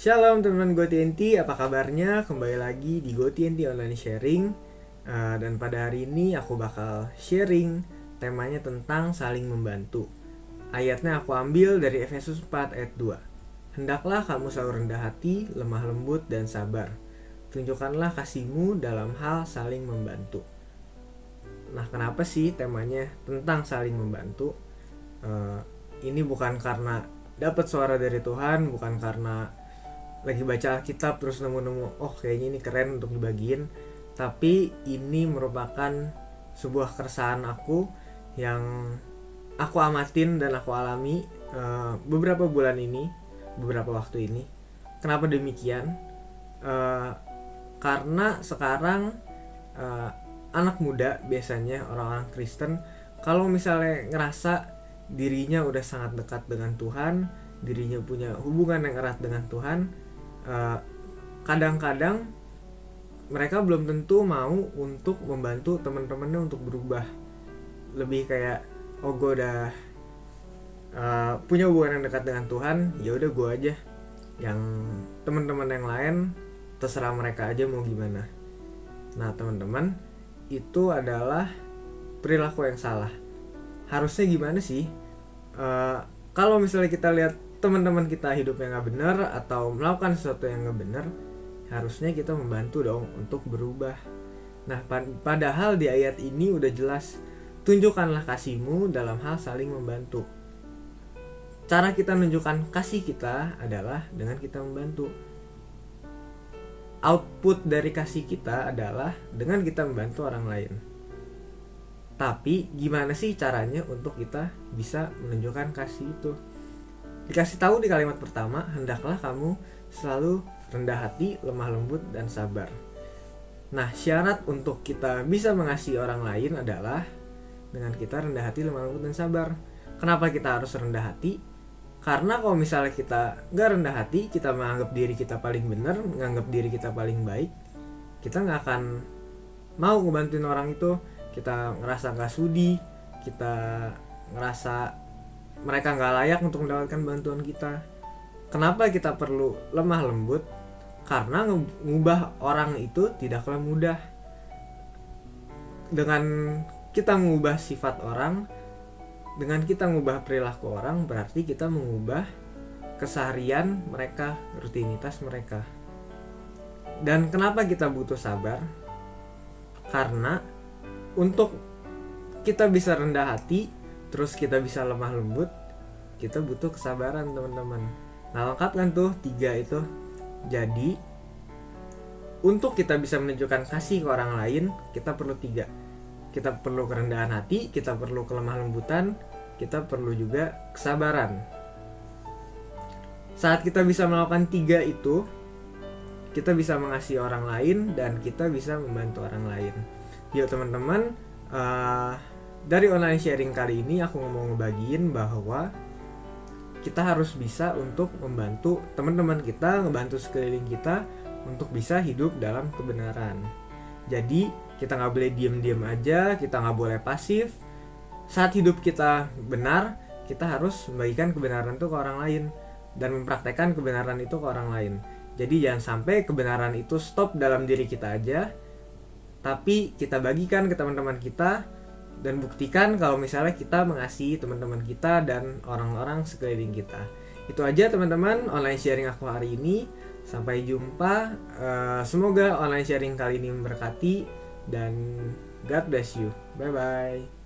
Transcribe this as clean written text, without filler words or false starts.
Shalom teman-teman GoTNT, apa kabarnya? Kembali lagi di GoTNT Online Sharing. Dan pada hari ini aku bakal sharing temanya tentang saling membantu. Ayatnya aku ambil dari Efesus 4 ayat 2. Hendaklah kamu selalu rendah hati, lemah lembut, dan sabar. Tunjukkanlah kasihmu dalam hal saling membantu. Nah, kenapa sih temanya tentang saling membantu? Ini bukan karena dapat suara dari Tuhan, bukan karena lagi baca Alkitab terus nemu-nemu kayaknya ini keren untuk dibagiin, tapi ini merupakan sebuah keresahan aku yang aku amatin dan aku alami beberapa bulan ini, beberapa waktu ini. Kenapa demikian? Karena sekarang anak muda, biasanya orang-orang Kristen, kalau misalnya ngerasa dirinya udah sangat dekat dengan Tuhan, dirinya punya hubungan yang erat dengan Tuhan, kadang-kadang mereka belum tentu mau untuk membantu teman-temannya untuk berubah. Lebih kayak, gue udah punya hubungan yang dekat dengan Tuhan, ya udah gue aja, yang teman-teman yang lain terserah mereka aja mau gimana. Nah teman-teman, itu adalah perilaku yang salah. Harusnya gimana sih? Kalau misalnya kita lihat teman-teman kita hidupnya nggak benar atau melakukan sesuatu yang nggak benar, harusnya kita membantu dong untuk berubah. Nah, padahal di ayat ini udah jelas, tunjukkanlah kasihmu dalam hal saling membantu. Cara kita menunjukkan kasih kita adalah dengan kita membantu. Output dari kasih kita adalah dengan kita membantu orang lain. Tapi gimana sih caranya untuk kita bisa menunjukkan kasih itu? Dikasih tahu di kalimat pertama, hendaklah kamu selalu rendah hati, lemah lembut, dan sabar. Nah, syarat untuk kita bisa mengasihi orang lain adalah dengan kita rendah hati, lemah lembut, dan sabar. Kenapa kita harus rendah hati? Karena kalau misalnya kita gak rendah hati, kita menganggap diri kita paling benar, menganggap diri kita paling baik, kita gak akan mau ngebantuin orang itu. Kita ngerasa gak sudi, kita ngerasa mereka gak layak untuk mendapatkan bantuan kita. Kenapa kita perlu lemah lembut? Karena mengubah orang itu tidaklah mudah. Dengan kita mengubah sifat orang, dengan kita mengubah perilaku orang, berarti kita mengubah keseharian mereka, rutinitas mereka. Dan kenapa kita butuh sabar? Karena untuk kita bisa rendah hati, terus kita bisa lemah lembut, kita butuh kesabaran teman-teman. Nah, lengkap kan tuh 3 itu. Jadi untuk kita bisa menunjukkan kasih ke orang lain, kita perlu 3. Kita perlu kerendahan hati, kita perlu kelemah lembutan, kita perlu juga kesabaran. Saat kita bisa melakukan 3 itu, kita bisa mengasihi orang lain dan kita bisa membantu orang lain. Yuk teman-teman, dari online sharing kali ini aku mau ngebagiin bahwa kita harus bisa untuk membantu teman-teman kita, ngebantu sekeliling kita untuk bisa hidup dalam kebenaran. Jadi kita gak boleh diem-diem aja, kita gak boleh pasif. Saat hidup kita benar, kita harus membagikan kebenaran itu ke orang lain dan mempraktekkan kebenaran itu ke orang lain. Jadi jangan sampai kebenaran itu stop dalam diri kita aja, tapi kita bagikan ke teman-teman kita dan buktikan kalau misalnya kita mengasihi teman-teman kita dan orang-orang sekeliling kita. Itu aja teman-teman online sharing aku hari ini. Sampai jumpa. Semoga online sharing kali ini memberkati dan God bless you. Bye bye.